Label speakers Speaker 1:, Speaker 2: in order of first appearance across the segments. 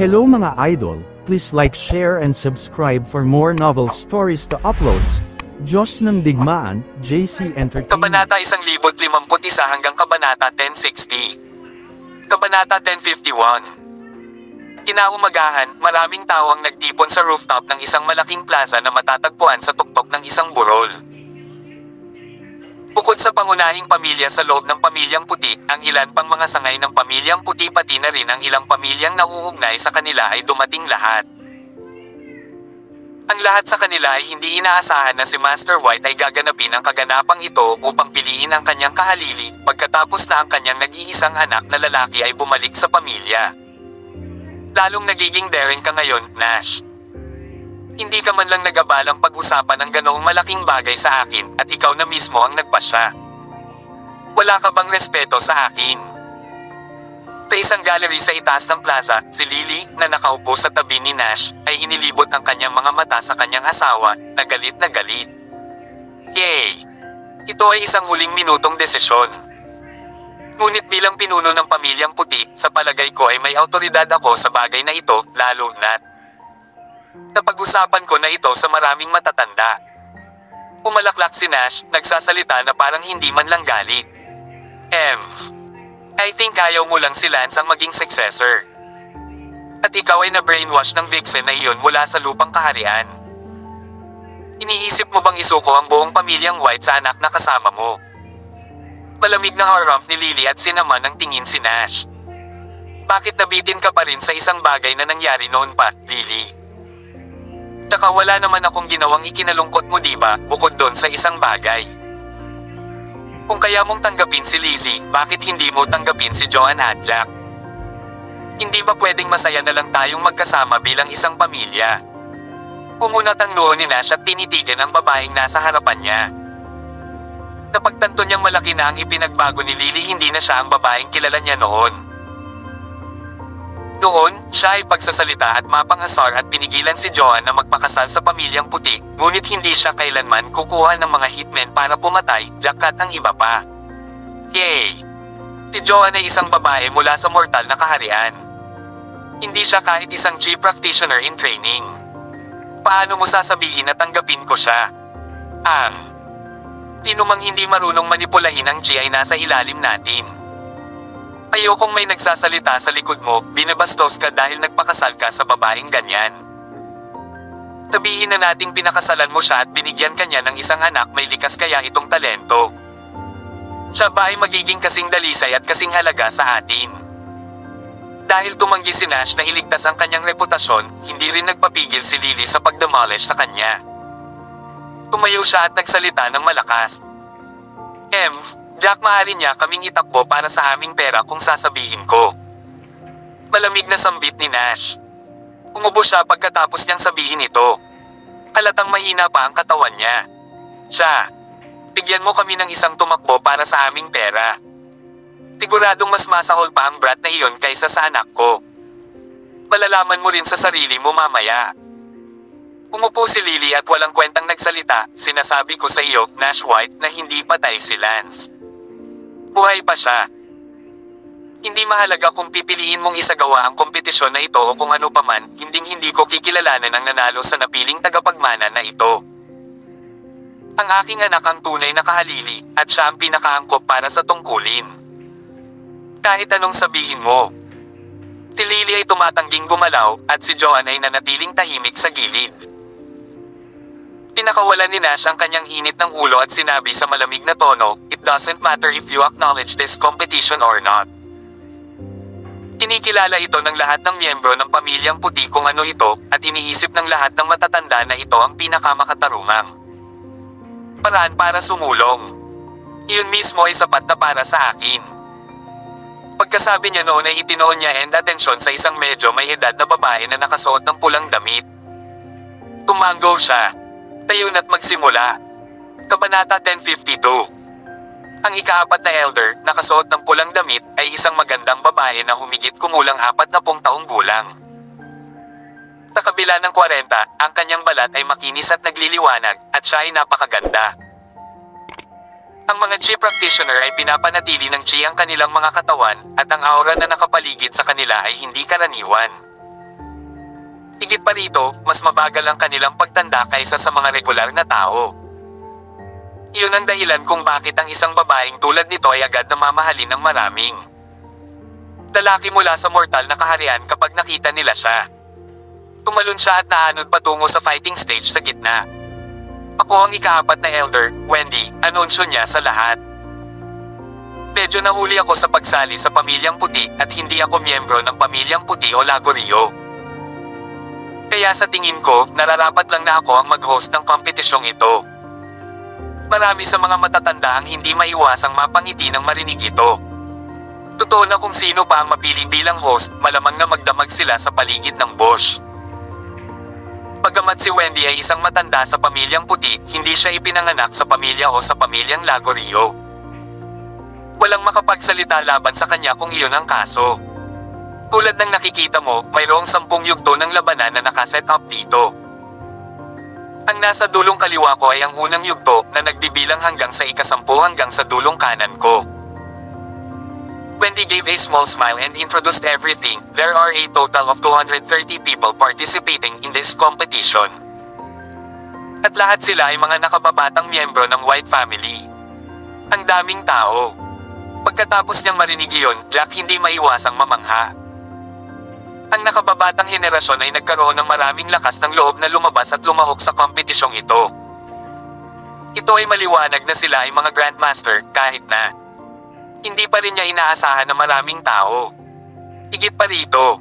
Speaker 1: Hello mga idol, please like, share and subscribe for more novel stories to uploads. Diyos ng Digmaan, JC Entertainment.
Speaker 2: Kabanata 1051 hanggang Kabanata 1060. Kabanata 1051. Kinaumagahan, maraming tao ang nagtipon sa rooftop ng isang malaking plaza na matatagpuan sa tuktok ng isang burol. Bukod sa pangunahing pamilya sa loob ng Pamilyang Puti, ang ilan pang mga sangay ng Pamilyang Puti pati na rin ang ilang pamilyang nauugnay sa kanila ay dumating lahat. Ang lahat sa kanila ay hindi inaasahan na si Master White ay gaganapin ang kaganapang ito upang piliin ang kanyang kahalili, pagkatapos na ang kanyang nag-iisang anak na lalaki ay bumalik sa pamilya. Lalong nagiging daring ka ngayon, Nash. Hindi ka man lang nag-abalang pag-usapan ang ganoong malaking bagay sa akin at ikaw na mismo ang nagpasya. Wala ka bang respeto sa akin? Sa isang gallery sa itaas ng plaza, si Lily, na nakaupo sa tabi ni Nash, ay inilibot ang kanyang mga mata sa kanyang asawa, na galit na galit. Yay! Ito ay isang huling minutong desisyon. Ngunit bilang pinuno ng Pamilyang Puti, sa palagay ko ay may awtoridad ako sa bagay na ito, lalo na't napag-usapan ko na ito sa maraming matatanda. Umalaklak si Nash, nagsasalita na parang hindi man lang galit. I think ayaw mo lang si Lance ang maging successor. At ikaw ay na-brainwash ng vixen na iyon mula sa lupang kaharian. Iniisip mo bang isuko ang buong Pamilyang White sa anak na kasama mo? Malamig na harumph ni Lily at sinaman ang tingin si Nash. Bakit nabitin ka pa rin sa isang bagay na nangyari noon pa, Lily? Tsaka wala naman akong ginawang ikinalungkot mo diba, bukod doon sa isang bagay. Kung kaya mong tanggapin si Lizzie, bakit hindi mo tanggapin si Joanne at Jack? Hindi ba pwedeng masaya na lang tayong magkasama bilang isang pamilya? Umunat ang noo ni Nash at tinitigan ang babaeng nasa harapan niya. Napagtanto niyang malaki na ang ipinagbago ni Lily, hindi na siya ang babaeng kilala niya noon. Noon, siya ay pagsasalita at mapangasar at pinigilan si Joanne na magpakasal sa Pamilyang Puti, ngunit hindi siya kailanman kukuha ng mga hitmen para pumatay, Jack at ang iba pa. Yay! Si Joanne ay isang babae mula sa mortal na kaharian. Hindi siya kahit isang chief practitioner in training. Paano mo sasabihin na tanggapin ko siya? Sinumang hindi marunong manipulahin ang chi ay nasa ilalim natin. Ayokong may nagsasalita sa likod mo, binabastos ka dahil nagpakasal ka sa babaeng ganyan. Sabihin na nating pinakasalan mo siya at binigyan kanya ng isang anak, may likas kaya itong talento. Siya ba ay magiging kasing dalisay at kasing halaga sa atin? Dahil tumanggi si Nash na iligtas ang kanyang reputasyon, hindi rin nagpapigil si Lily sa pagdemolish sa kanya. Tumayo siya at nagsalita ng malakas. Jack, maaari niya kaming itakbo para sa aming pera kung sasabihin ko. Malamig na sambit ni Nash. Umubo siya pagkatapos niyang sabihin ito. Halatang mahina pa ang katawan niya. Siya, bigyan mo kami ng isang tumakbo para sa aming pera. Siguradong mas masahol pa ang brat na iyon kaysa sa anak ko. Malalaman mo rin sa sarili mo mamaya. Umupo si Lily at walang kwentang nagsalita. Sinasabi ko sa iyo, Nash White, na hindi patay si Lance. Buhay pa siya. Hindi mahalaga kung pipiliin mong isagawa ang kompetisyon na ito o kung ano paman, hindi ko kikilalanin ang nanalo sa napiling tagapagmana na ito. Ang aking anak ang tunay na kahalili, at siya ang pinakaangkop para sa tungkulin. Kahit anong sabihin mo. Si Lily ay tumatangging gumalaw, at si Joanne ay nanatiling tahimik sa gilid. Pinakawalan ni Nash ang kanyang init ng ulo at sinabi sa malamig na tono, "It doesn't matter if you acknowledge this competition or not." Kinikilala ito ng lahat ng miyembro ng Pamilyang Puti kung ano ito, at iniisip ng lahat ng matatanda na ito ang pinakamakatarungang paraan para sumulong. Iyon mismo ay sapat na para sa akin. Pagkasabi niya noon ay itinoon niya and atensyon sa isang medyo may edad na babae na nakasuot ng pulang damit. Tumango siya. Tayo na't magsimula. Kabanata 1052. Ang ika-4 na elder, nakasuot ng pulang damit, ay isang magandang babae na humigit kumulang 40 taong gulang. Sa kabila ng 40, ang kanyang balat ay makinis at nagliliwanag, at siya ay napakaganda. Ang mga chi practitioner ay pinapanatili ng chi ang kanilang mga katawan, at ang aura na nakapaligid sa kanila ay hindi karaniwan. Higit pa rito, mas mabagal ang kanilang pagtanda kaysa sa mga regular na tao. Iyon ang dahilan kung bakit ang isang babaeng tulad nito ay agad na mamahalin ng maraming lalaki mula sa mortal na kaharian kapag nakita nila siya. Tumalon siya at naanod patungo sa fighting stage sa gitna. Ako ang ika-4 na elder, Wendy, anunsyo niya sa lahat. Medyo nahuli ako sa pagsali sa Pamilyang Puti at hindi ako miyembro ng Pamilyang Puti o Lagorio. Kaya sa tingin ko, nararapat lang na ako ang mag-host ng kompetisyong ito. Marami sa mga matatanda ang hindi maiwasang mapangiti ng marinig ito. Totoo na kung sino pa ang mapili bilang host, malamang na magdamag sila sa paligid ng bush. Bagamat si Wendy ay isang matanda sa Pamilyang Puti, hindi siya ipinanganak sa pamilya o sa Pamilyang Lagorio. Walang makapagsalita laban sa kanya kung iyon ang kaso. Tulad ng nakikita mo, mayroong 10 yugto ng labanan na nakaset up dito. Ang nasa dulong kaliwa ko ay ang unang yugto na nagbibilang hanggang sa ika-10 hanggang sa dulong kanan ko. Wendy gave a small smile and introduced everything. There are a total of 230 people participating in this competition. At lahat sila ay mga nakababatang miyembro ng White Family. Ang daming tao. Pagkatapos niyang marinig iyon, Jack hindi maiwasang mamangha. Ang nakababatang henerasyon ay nagkaroon ng maraming lakas ng loob na lumabas at lumahok sa kompetisyong ito. Ito ay maliwanag na sila ay mga Grandmaster kahit na hindi pa rin niya inaasahan na maraming tao. Higit pa rito,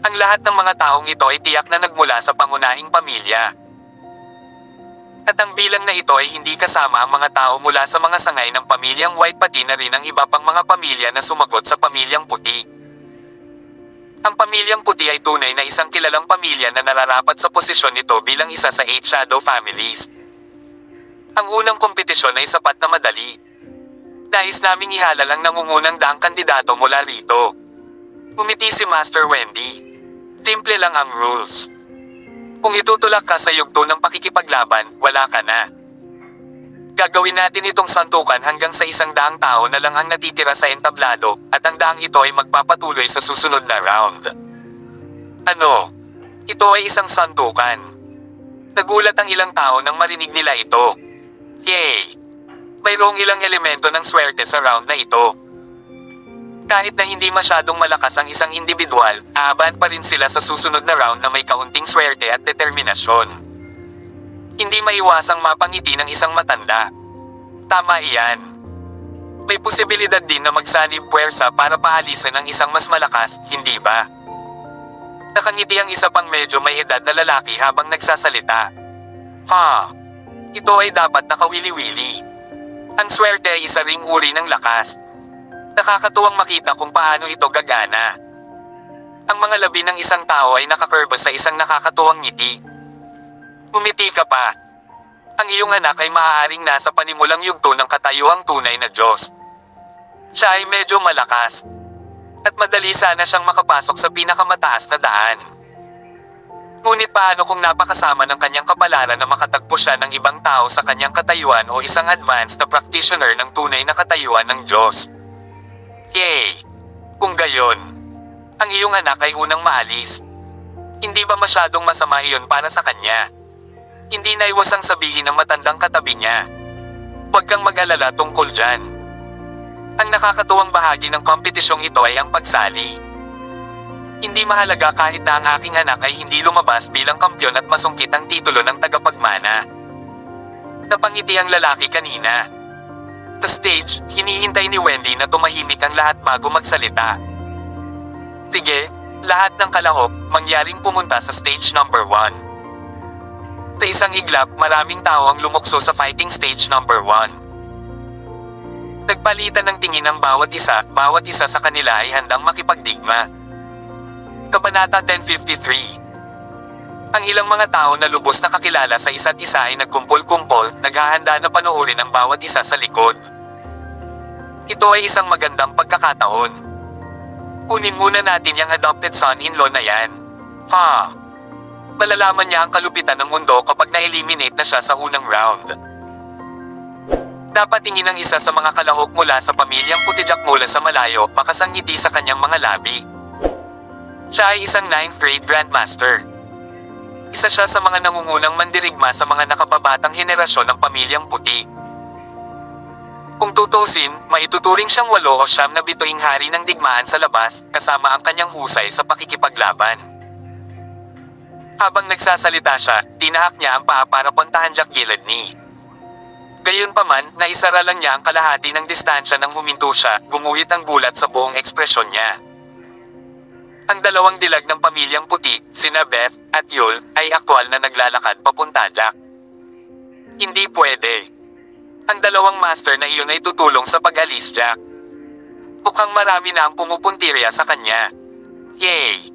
Speaker 2: ang lahat ng mga taong ito ay tiyak na nagmula sa pangunahing pamilya. At ang bilang na ito ay hindi kasama ang mga tao mula sa mga sangay ng Pamilyang White pati na rin ang iba pang mga pamilya na sumagot sa Pamilyang Puti. Ang Pamilyang Puti ay tunay na isang kilalang pamilya na nararapat sa posisyon nito bilang isa sa 8 shadow families. Ang unang kompetisyon ay sapat na madali. Nais naming ihalal ang nangungunang daang kandidato mula rito. Umiti si Master Wendy. Simple lang ang rules. Kung itutulak ka sa yugto ng pakikipaglaban, wala ka na. Gagawin natin itong santukan hanggang sa 100 tao na lang ang natitira sa entablado, at ang daang ito ay magpapatuloy sa susunod na round. Ano? Ito ay isang santukan. Nagulat ang ilang tao nang marinig nila ito. Yay! Mayroong ilang elemento ng swerte sa round na ito. Kahit na hindi masyadong malakas ang isang individual, aaban pa rin sila sa susunod na round na may kaunting swerte at determinasyon. Hindi maiwasang mapangiti ng isang matanda. Tama iyan. May posibilidad din na magsanib puwersa para paalisan ang isang mas malakas, hindi ba? Nakangiti ang isa pang medyo may edad na lalaki habang nagsasalita. Ito ay dapat nakawili-wili. Ang swerte ay isa ring uri ng lakas. Nakakatuwang makita kung paano ito gagana. Ang mga labi ng isang tao ay nakakurba sa isang nakakatuwang ngiti. Umiti ka pa. Ang iyong anak ay maaaring nasa panimulang yugto ng katayuang tunay na Diyos. Siya ay medyo malakas. At madali sana siyang makapasok sa pinakamataas na daan. Ngunit paano kung napakasama ng kanyang kapalaran na makatagpo siya ng ibang tao sa kanyang katayuan o isang advanced na practitioner ng tunay na katayuan ng Diyos? Yay! Kung gayon, ang iyong anak ay unang maalis. Hindi ba masyadong masama iyon para sa kanya? Hindi naiwasang sabihin ng matandang katabi niya. Huwag kang mag-alala tungkol dyan. Ang nakakatuwang bahagi ng kompetisyong ito ay ang pagsali. Hindi mahalaga kahit na ang aking anak ay hindi lumabas bilang kampyon at masungkit ang titulo ng tagapagmana. Napangiti ang lalaki kanina. Sa stage, hinihintay ni Wendy na tumahimik ang lahat bago magsalita. Sige, lahat ng kalahok, mangyaring pumunta sa stage number 1. Sa isang iglap, maraming tao ang lumukso sa fighting stage number 1. Nagpalitan ng tingin ang bawat isa sa kanila ay handang makipagdigma. Kabanata 1053. Ang ilang mga tao na lubos na kakilala sa isa't isa ay nagkumpol-kumpol, naghahanda na panoorin ang bawat isa sa likod. Ito ay isang magandang pagkakataon. Kunin muna natin yung adopted son-in-law na yan. Malalaman niya ang kalupitan ng mundo kapag na-eliminate na siya sa unang round. Dapat tingin ang isa sa mga kalahok mula sa Pamilyang Putijak mula sa malayo, makasangiti sa kanyang mga labi. Siya ay isang 9th grade grandmaster. Isa siya sa mga nangungunang mandirigma sa mga nakababatang henerasyon ng pamilyang puti. Kung tutusin, maituturing siyang 8 o 9 na bituing hari ng digmaan sa labas, kasama ang kanyang husay sa pakikipaglaban. Habang nagsasalita siya, tinahak niya ang paa para puntahan Jack Gilladney. Gayunpaman, naisara lang niya ang kalahati ng distansya nang huminto siya, gumuhit ang gulat sa buong ekspresyon niya. Ang dalawang dilag ng pamilyang puti, sina Beth at Yul, ay aktwal na naglalakad papunta Jack. Hindi pwede. Ang dalawang master na iyon ay tutulong sa pag-alis Jack. Mukhang marami na ang pumupuntirya sa kanya. Yay!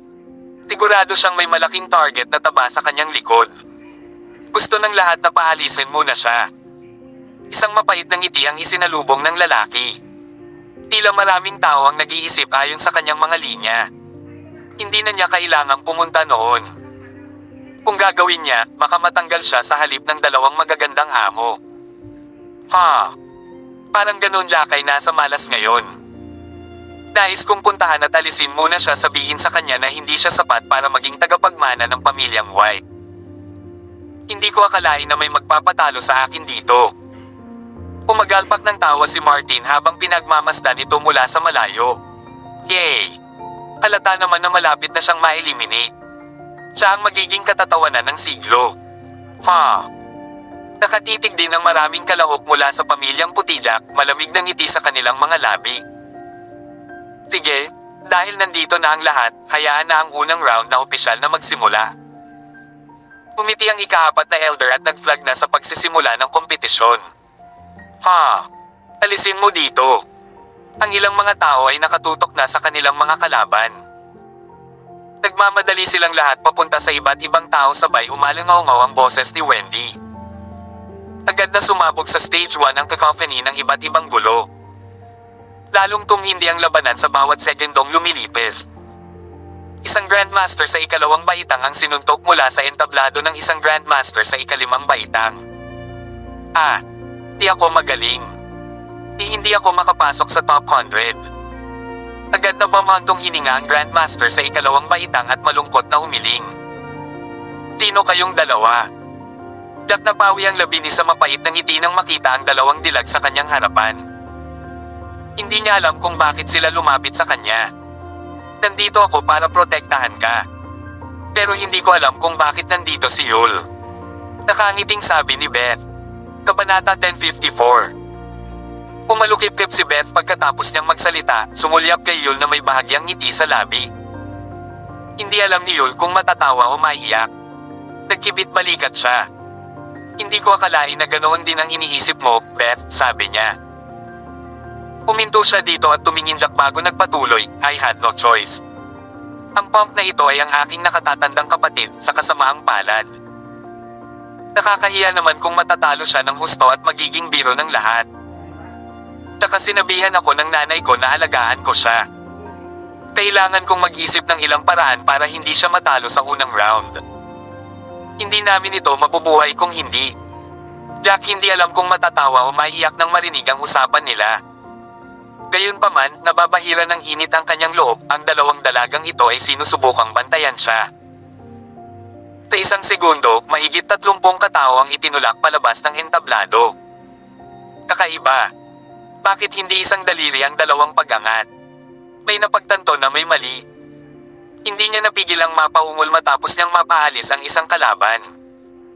Speaker 2: Sigurado siyang may malaking target na taba sa kanyang likod. Gusto ng lahat na paalisin muna siya. Isang mapait na ngiti ang isinalubong ng lalaki. Tila maraming tao ang nag-iisip ayon sa kanyang mga linya. Hindi na niya kailangang pumunta noon. Kung gagawin niya, makamatanggal siya sa halip ng dalawang magagandang amo. Parang ganun Jack ay nasa malas ngayon. Nais kong puntahan at alisin muna siya, sabihin sa kanya na hindi siya sapat para maging tagapagmana ng pamilyang White. Hindi ko akalain na may magpapatalo sa akin dito. Pumagalpak ng tawa si Martin habang pinagmamasdan ito mula sa malayo. Yay! Halata naman na malapit na siyang ma-eliminate. Siya ang magiging katatawanan ng siglo. Nakatitig din ang maraming kalahok mula sa pamilyang puti Jack, malamig na ngiti sa kanilang mga labi. Sige, dahil nandito na ang lahat, hayaan na ang unang round na opisyal na magsimula. Umiti ang ika-4 na elder at nag-flag na sa pagsisimula ng kompetisyon. Alisin mo dito. Ang ilang mga tao ay nakatutok na sa kanilang mga kalaban. Nagmamadali silang lahat papunta sa iba't ibang tao, sabay umalangaw-ngaw ang boses ni Wendy. Agad na sumabog sa stage 1 ang cacophony ng iba't ibang gulo. Lalong tumindi ang labanan sa bawat sekundong lumilipis. Isang Grandmaster sa ikalawang baitang ang sinuntok mula sa entablado ng isang Grandmaster sa ikalimang baitang. Di ako magaling. Hindi ako makapasok sa top 100. Agad na bumantong hininga ang Grandmaster sa ikalawang baitang at malungkot na humiling. Tino kayong dalawa? Jack napawi ang labi ni sa mapait na ngiti nang makita ang dalawang dilag sa kanyang harapan. Hindi niya alam kung bakit sila lumapit sa kanya. Nandito ako para protektahan ka. Pero hindi ko alam kung bakit nandito si Yul. Nakangiting sabi ni Beth. Kabanata 1054. Pumalukip-kip si Beth pagkatapos niyang magsalita, sumulyap kay Yul na may bahagyang ngiti sa labi. Hindi alam ni Yul kung matatawa o maiyak. Nagkibit balikat siya. Hindi ko akalain na ganoon din ang iniisip mo, Beth, sabi niya. Puminto siya dito at tumingin Jack bago nagpatuloy, I had no choice. Ang punk na ito ay ang aking nakatatandang kapatid sa kasamaang palad. Nakakahiya naman kung matatalo siya ng husto at magiging biro ng lahat. Tsaka sinabihan ako ng nanay ko na alagaan ko siya. Kailangan kong mag-isip ng ilang paraan para hindi siya matalo sa unang round. Hindi namin ito mabubuhay kung hindi. Jack, hindi alam kung matatawa o maiiyak nang marinig ang usapan nila. Gayunpaman, nababahira ng init ang kanyang loob, ang dalawang dalagang ito ay sinusubukang bantayan siya. Sa isang segundo, mahigit 30 katao ang itinulak palabas ng entablado. Kakaiba. Bakit hindi isang daliri ang dalawang pag-angat? May napagtanto na may mali. Hindi niya napigil ang mapaungol matapos niyang mapaalis ang isang kalaban.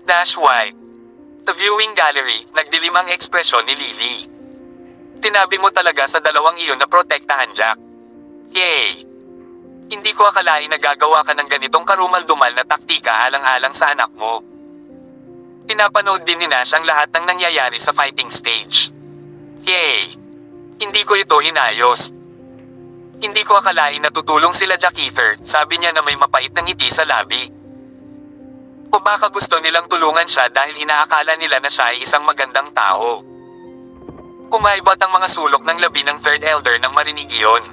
Speaker 2: Dash White. Sa viewing gallery, nagdilim ang ekspresyon ni Lily. Tinabi mo talaga sa dalawang iyon na protektahan Jack. Yay! Hindi ko akalain na gagawa ka ng ganitong karumal-dumal na taktika alang-alang sa anak mo. Pinapanood din ni Nash ang lahat ng nangyayari sa fighting stage. Yay! Hindi ko ito inayos. Hindi ko akalain na tutulong sila Jack Ether, sabi niya na may mapait na ngiti sa labi. O baka gusto nilang tulungan siya dahil inaakala nila na siya ay isang magandang tao. Kumaibot ang mga sulok ng labi ng third elder nang marinig iyon.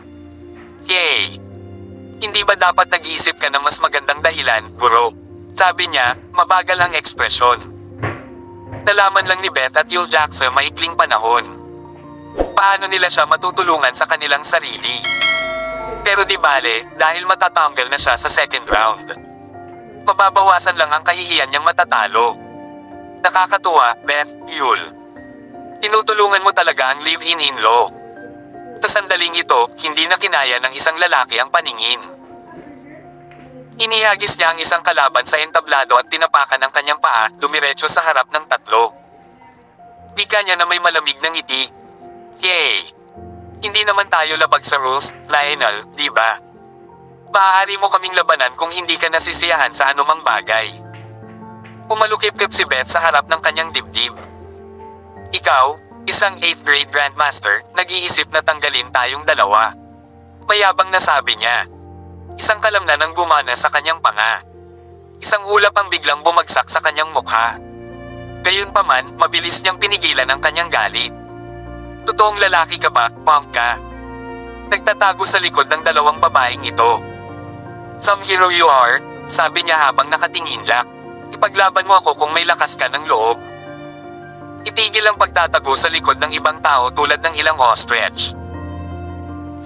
Speaker 2: Yay! Hindi ba dapat nag-iisip ka ng mas magandang dahilan, guro? Sabi niya, mabagal ang ekspresyon. Nalaman lang ni Beth at Yul Jackson maikling panahon. Paano nila siya matutulungan sa kanilang sarili? Pero di bale, dahil matatanggal na siya sa second round. Mababawasan lang ang kahihiyan niyang matatalo. Nakakatuwa, Beth, Yul. Tinutulungan mo talaga ang live-in in-law. Sa sandaling ito, hindi na kinaya ng isang lalaki ang paningin. Inihagis niya ang isang kalaban sa entablado at tinapakan ang kanyang paa, dumiretso sa harap ng tatlo. Ika niya na may malamig na ngiti. Yay! Hindi naman tayo labag sa rules, Lionel, di ba? Maaari mo kaming labanan kung hindi ka nasisiyahan sa anumang bagay. Pumalukip-kip si Beth sa harap ng kanyang dibdib. Ikaw, isang 8th grade grandmaster, nag-iisip na tanggalin tayong dalawa. Mayabang na sabi niya. Isang kalamnan ang gumana sa kanyang panga. Isang ulap ang biglang bumagsak sa kanyang mukha. Gayunpaman, mabilis niyang pinigilan ang kanyang galit. Totoong lalaki ka ba, punk ka? Nagtatago sa likod ng dalawang babaeng ito. Some hero you are, sabi niya habang nakatingin Jack. Ipaglaban mo ako kung may lakas ka ng loob. Itigil ang pagtatago sa likod ng ibang tao tulad ng ilang ostrich.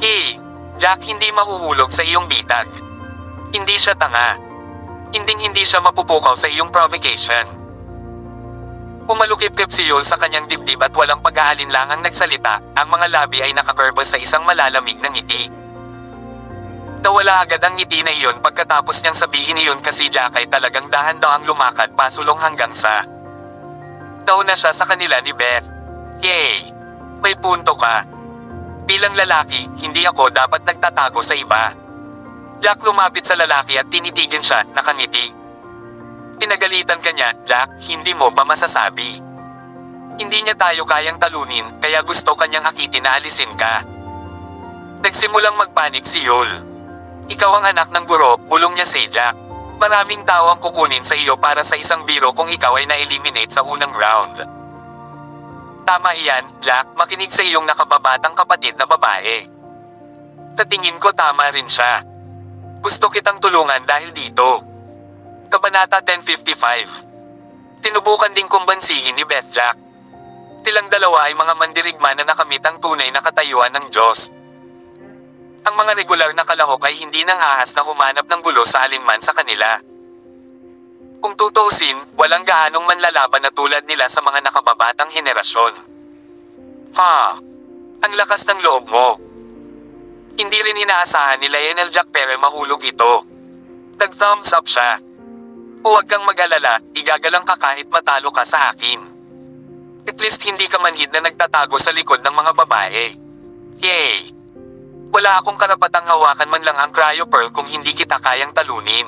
Speaker 2: Hey, Jack, hindi mahuhulog sa iyong bitag. Hindi siya tanga. Hindi siya mapupukaw sa iyong provocation. Pumalukip-kip si Yul sa kanyang dibdib at walang pag-aalinlangang nagsalita, ang mga labi ay nakakurba sa isang malalamig na ngiti. Nawala agad ang ngiti na iyon pagkatapos niyang sabihin iyon kasi Jack ay talagang dahan-dahang lumakad pasulong hanggang sa nauna siya sa kanila ni Beth. Yay! May punto ka. Bilang lalaki, hindi ako dapat nagtatago sa iba. Jack lumapit sa lalaki at tinitigan siya, nakangiti. Pinagalitan ka niya, Jack, hindi mo ba masasabi? Hindi niya tayo kayang talunin, kaya gusto kanyang akitin na alisin ka. Nagsimulang magpanik si Yul. Ikaw ang anak ng guro, bulong niya si Jack. Maraming tao ang kukunin sa iyo para sa isang biro kung ikaw ay na-eliminate sa unang round. Tama iyan, Jack, makinig sa iyong nakababatang kapatid na babae. Sa tingin ko tama rin siya. Gusto kitang tulungan dahil dito. Kabanata 1055. Tinubukan ding kumbansihin ni Beth Jack. Silang dalawa ay mga mandirigma na nakamit ang tunay na katayuan ng Diyos. Ang mga regular na kalahok ay hindi nang ahas na humanap ng gulo sa alinman sa kanila. Kung tutuusin, walang gaanong manlalaban na tulad nila sa mga nakababatang henerasyon. Ha! Ang lakas ng loob mo. Hindi rin inaasahan ni Lionel Jack pero mahulog ito. Nag-thumbs up siya. Huwag kang mag-alala, igagalang ka kahit matalo ka sa akin. At least hindi ka manhid na nagtatago sa likod ng mga babae. Yay! Wala akong karapatang hawakan man lang ang cryo pearl kung hindi kita kayang talunin.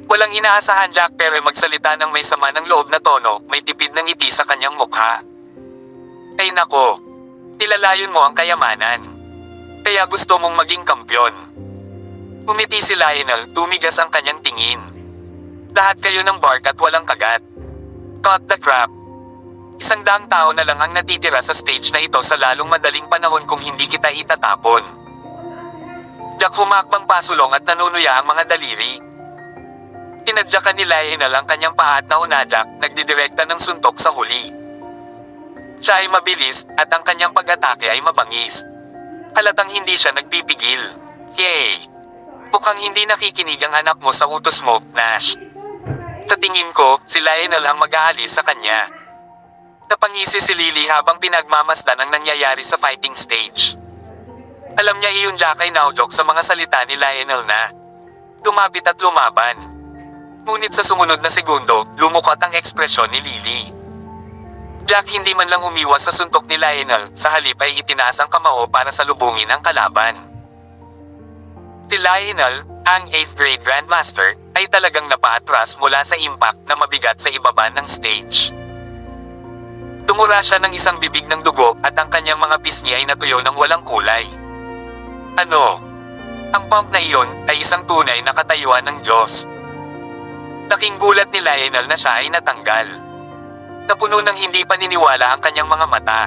Speaker 2: Walang inaasahan Jack pero magsalita ng may sama ng loob na tono, may tipid ng ngiti sa kanyang mukha. Ay nako, nilalayon mo ang kayamanan. Kaya gusto mong maging kampyon. Umiti si Lionel, tumigas ang kanyang tingin. Lahat kayo ng bark at walang kagat. Cut the crap. 100 tao na lang ang natitira sa stage na ito sa lalong madaling panahon kung hindi kita itatapon. Jack humakbang pasulong at nanunuya ang mga daliri. Tinadyakan ni Lionel ang kanyang paa at naunadyak, nagdidirekta ng suntok sa huli. Siya ay mabilis, at ang kanyang pag-atake ay mabangis. Halatang hindi siya nagpipigil. Yay! Mukhang hindi nakikinig ang anak mo sa utos mo, Nash. Sa tingin ko, si Lionel ang mag-aalis sa kanya. Napangisi si Lily habang pinagmamasdan ang nangyayari sa fighting stage. Alam niya iyon Jack ay naudyok sa mga salita ni Lionel na lumapit at lumaban. Ngunit sa sumunod na segundo, lumukat ang ekspresyon ni Lily. Jack hindi man lang umiwas sa suntok ni Lionel, sa halip ay itinaas ang kamao para salubungin ang kalaban. Si Lionel, ang 8th grade grandmaster, ay talagang napaatras mula sa impact na mabigat sa ibaba ng stage. Dumura siya ng isang bibig ng dugo at ang kanyang mga pisngi ay natuyo ng walang kulay. Ano? Ang pump na iyon ay isang tunay na katayuan ng Diyos. Laking gulat ni Lionel na siya ay natanggal. Napuno ng hindi paniniwala ang kanyang mga mata.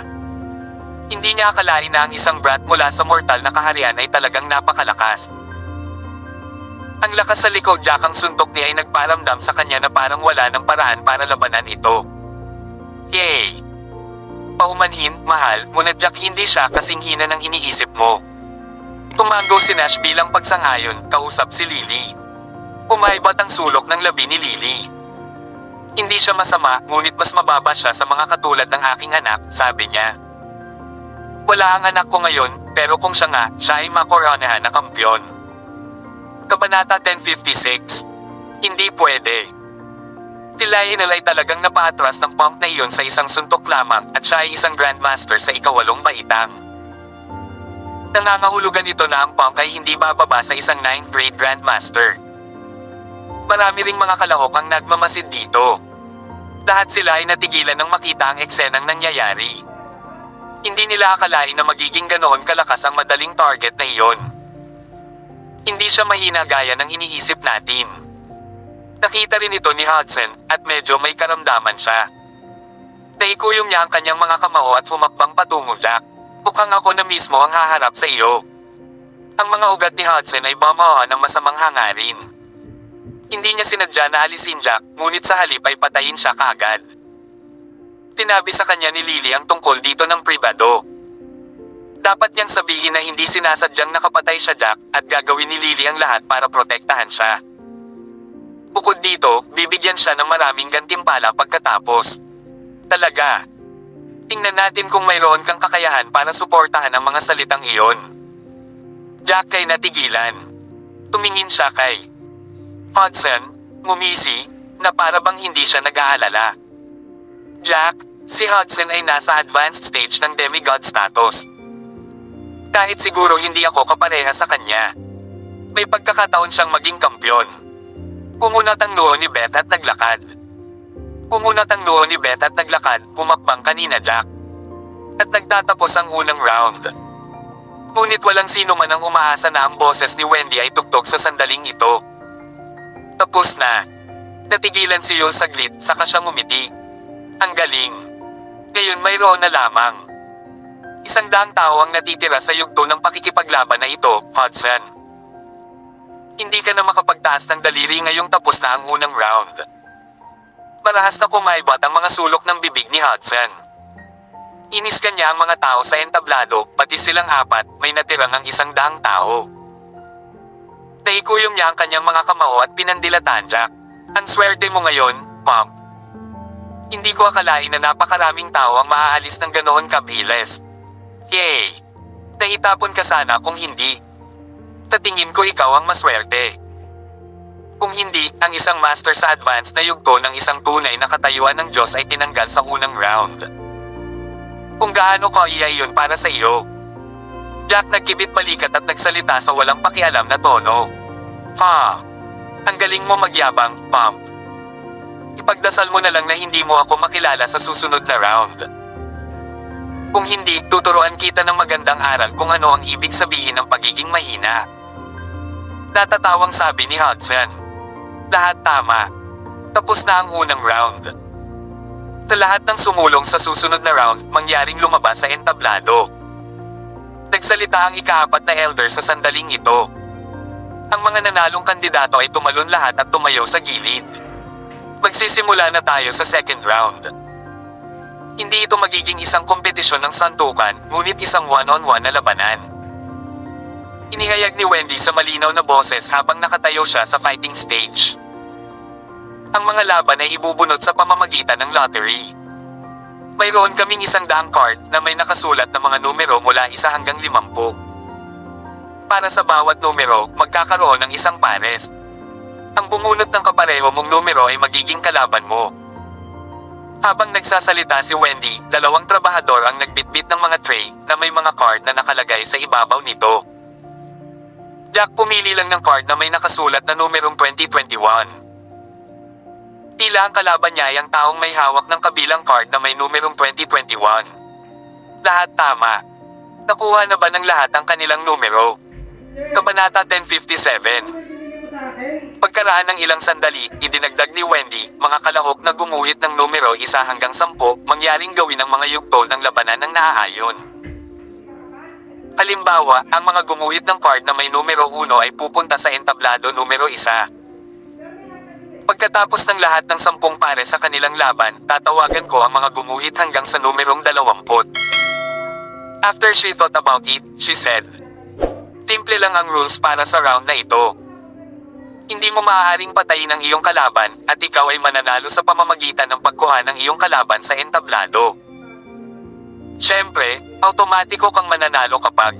Speaker 2: Hindi niya akalain na ang isang brat mula sa mortal na kaharian ay talagang napakalakas. Ang lakas sa likod Jack ang suntok niya ay nagparamdam sa kanya na parang wala ng paraan para labanan ito. Yay! Paumanhin, mahal, ngunit Jack hindi siya kasing hina ng iniisip mo. Tumango si Nash bilang pagsangayon, kausap si Lily. Umaibat ang sulok ng labi ni Lily. Hindi siya masama, ngunit mas mababa siya sa mga katulad ng aking anak, sabi niya. Wala ang anak ko ngayon, pero kung siya nga, siya ay makoronahan na kampyon. Kabanata 1056. Hindi pwede. Tila Enel ay talagang napaatras ng punk na iyon sa isang suntok lamang at siya ay isang grandmaster sa ika-8 baitang. Nangangahulugan ito na ang punk ay hindi bababa sa isang 9th grade grandmaster. Marami ring mga kalahok ang nagmamasid dito. Lahat sila ay natigilan nang makita ang eksenang nangyayari. Hindi nila akalain na magiging ganoon kalakas ang madaling target na iyon. Hindi siya mahina gaya ng iniisip natin. Nakita rin ito ni Hudson at medyo may karamdaman siya. Naikuyom niya ang kanyang mga kamao at humakbang patungo Jack. Mukhang ako na mismo ang haharap sa iyo. Ang mga ugat ni Hudson ay bamahan ng masamang hangarin. Hindi niya sinadya na alisin Jack, ngunit sa halip ay patayin siya kaagad. Tinabi sa kanya ni Lily ang tungkol dito ng pribado. Dapat niyang sabihin na hindi sinasadyang nakapatay siya Jack at gagawin ni Lily ang lahat para protektahan siya. Bukod dito, bibigyan siya ng maraming gantimpala pagkatapos. Talaga. Tingnan natin kung mayroon kang kakayahan para suportahan ang mga salitang iyon. Jack ay natigilan. Tumingin siya kay Hudson, ngumisi, na para bang hindi siya nag-aalala. Jack, si Hudson ay nasa advanced stage ng demigod status. Kahit siguro hindi ako kapareha sa kanya. May pagkakataon siyang maging kampyon. Kumunat ang noo ni Beth at naglakad. Pumakbang kanina Jack. At nagtatapos ang unang round. Ngunit walang sino man ang umaasa na ang boses ni Wendy ay tugtog sa sandaling ito. Tapos na. Natigilan si Yul saglit, saka siya ngumiti. Ang galing. Ngayon mayroon na lamang. 100 tao ang natitira sa yugto ng pakikipaglaban na ito, Hudson. Hindi ka na makapagtaas ng daliri ngayong tapos na ang unang round. Marahas na kumaibat ang mga sulok ng bibig ni Hudson. Inis kanya ang mga tao sa entablado, pati silang 4, may natirang ang 100 tao. Naikuyom niya ang kanyang mga kamao at pinandilatan Jack. Ang swerte mo ngayon, Pump. Hindi ko akalain na napakaraming tao ang maaalis ng ganoon kabilis. Yay! Naitapon ka sana kung hindi. Sa tingin ko ikaw ang maswerte. Kung hindi, ang isang master sa advance na yugto ng isang tunay na katayuan ng Diyos ay tinanggal sa unang round. Kung gaano kaya iyon para sa iyo. Jack nagkibit balikat at nagsalita sa walang pakialam na tono. Ha! Ang galing mo magyabang, Pump. Ipagdasal mo na lang na hindi mo ako makilala sa susunod na round. Kung hindi, tuturuan kita ng magandang aral kung ano ang ibig sabihin ng pagiging mahina. Natatawang sabi ni Hudson. Lahat tama. Tapos na ang unang round. Sa lahat ng sumulong sa susunod na round, mangyaring lumabas sa entablado. Nagsalita ang ika-4 na elder sa sandaling ito. Ang mga nanalong kandidato ay tumalon lahat at tumayo sa gilid. Magsisimula na tayo sa second round. Hindi ito magiging isang kompetisyon ng santukan, ngunit isang one-on-one na labanan. Inihayag ni Wendy sa malinaw na boses habang nakatayo siya sa fighting stage. Ang mga laban ay ibubunot sa pamamagitan ng lottery. Mayroon kaming 100 card na may nakasulat na mga numero mula 1 hanggang 50. Para sa bawat numero, magkakaroon ng isang pares. Ang bumunot ng kapareho mong numero ay magiging kalaban mo. Habang nagsasalita si Wendy, 2 trabahador ang nagbitbit ng mga tray na may mga card na nakalagay sa ibabaw nito. Jack pumili lang ng card na may nakasulat na numerong 2021. Tila ang kalaban niya ay ang taong may hawak ng kabilang card na may numerong 2021. Lahat tama. Nakuha na ba ng lahat ang kanilang numero? Kabanata 1057. Pagkaraan ng ilang sandali, idinagdag ni Wendy, mga kalahok na gumuhit ng numero 1 hanggang 10, mangyaring gawin ang mga yugto ng labanan ng naaayon. Halimbawa, ang mga gumuhit ng card na may numero 1 ay pupunta sa entablado numero 1. Pagkatapos ng lahat ng 10 pare sa kanilang laban, tatawagan ko ang mga gumuhit hanggang sa numerong 20. After she thought about it, she said, "Simple lang ang rules para sa round na ito. Hindi mo maaaring patayin ang iyong kalaban, at ikaw ay mananalo sa pamamagitan ng pagkuha ng iyong kalaban sa entablado. Siyempre, automatiko kang mananalo kapag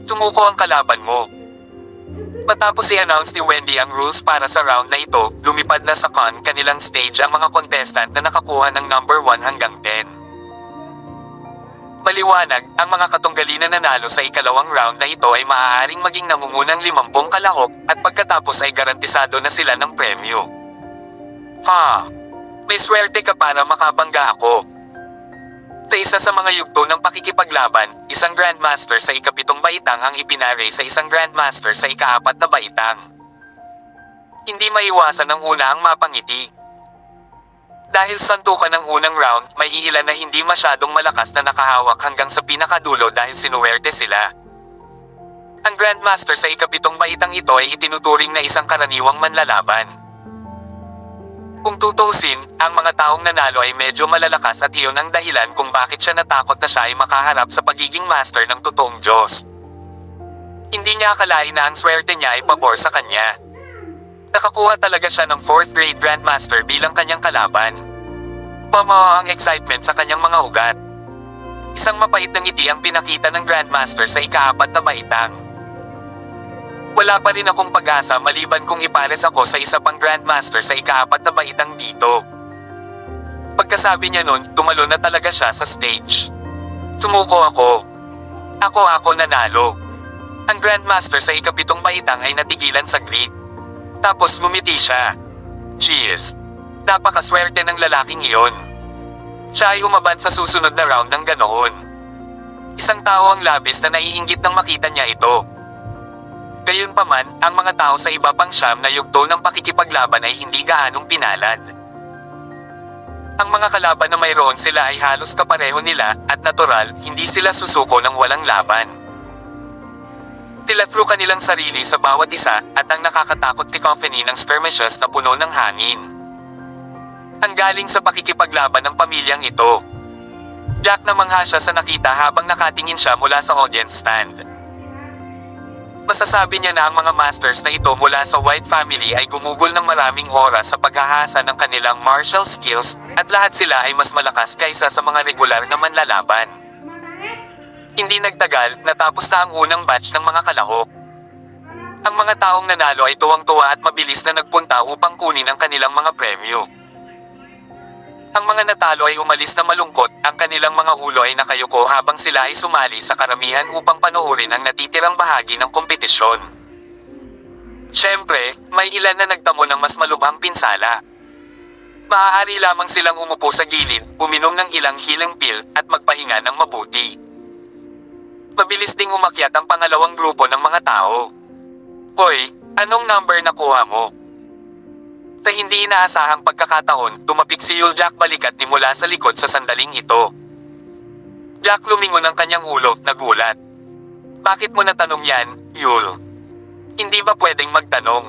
Speaker 2: sumuko ang kalaban mo. Matapos i-announce ni Wendy ang rules para sa round na ito, lumipad na sa kanilang stage ang mga contestant na nakakuha ng number 1 hanggang 10. Maliwanag, ang mga katunggali na nanalo sa ikalawang round na ito ay maaaring maging nangungunang 50 kalahok, at pagkatapos ay garantisado na sila ng premyo. May swerte ka para makabangga ako. Sa isa sa mga yugto ng pakikipaglaban, isang Grandmaster sa ika-7 baitang ang ipinare sa isang Grandmaster sa ika-4 na baitang. Hindi maiwasan ng una ang mapangiti. Dahil santukan ng unang round, may iilan na hindi masyadong malakas na nakahawak hanggang sa pinakadulo dahil sinuwerte sila. Ang Grandmaster sa ika-7 baitang ito ay itinuturing na isang karaniwang manlalaban. Kung tutuusin, ang mga taong nanalo ay medyo malalakas at iyon ang dahilan kung bakit siya natakot na siya ay makaharap sa pagiging master ng totoong Diyos. Hindi niya akalain na ang swerte niya ay pabor sa kanya. Nakakuha talaga siya ng 4th grade Grandmaster bilang kanyang kalaban. Pamawa ang excitement sa kanyang mga ugat. Isang mapait na ngiti ang pinakita ng Grandmaster sa ika-4 na baitang. Wala pa rin akong pag-asa maliban kung ipares ako sa isa pang Grandmaster sa ika-4 na baitang dito. Pagkasabi niya nun, tumalo na talaga siya sa stage. Sumuko ako. Ako nanalo. Ang Grandmaster sa ika-7 baitang ay natigilan saglit. Tapos ngumiti siya. Jeez. Napakaswerte ng lalaking iyon. Siya ay umaban sa susunod na round ng ganoon. Isang tao ang labis na naiinggit nang makita niya ito. Gayunpaman, ang mga tao sa iba pang siyam na yugto ng pakikipaglaban ay hindi gaanong pinalad. Ang mga kalaban na mayroon sila ay halos kapareho nila, at natural, hindi sila susuko ng walang laban. Tilatro kanilang sarili sa bawat isa, at ang nakakatakot cacophony ng skirmishes na puno ng hangin. Ang galing sa pakikipaglaban ng pamilyang ito. Jack namangha siya sa nakita habang nakatingin siya mula sa audience stand. Masasabi niya na ang mga masters na ito mula sa White family ay gumugol ng maraming oras sa paghahasa ng kanilang martial skills, at lahat sila ay mas malakas kaysa sa mga regular na manlalaban. Hindi nagtagal, natapos na ang unang batch ng mga kalahok. Ang mga taong nanalo ay tuwang-tuwa at mabilis na nagpunta upang kunin ang kanilang mga premyo. Ang mga natalo ay umalis na malungkot, ang kanilang mga ulo ay nakayuko habang sila ay sumali sa karamihan upang panoorin ang natitirang bahagi ng kompetisyon. Siyempre, may ilan na nagtamo ng mas malubhang pinsala. Maaari lamang silang umupo sa gilid, uminom ng ilang healing pill, at magpahinga ng mabuti. Mabilis ding umakyat ang pangalawang grupo ng mga tao. Hoy, anong number nakuha mo? Sa hindi inaasahang pagkakataon, tumapik si Yul Jack balikat ni mula sa likod sa sandaling ito. Jack lumingon ang kanyang ulo, nagulat. Bakit mo natanong yan, Yul? Hindi ba pwedeng magtanong?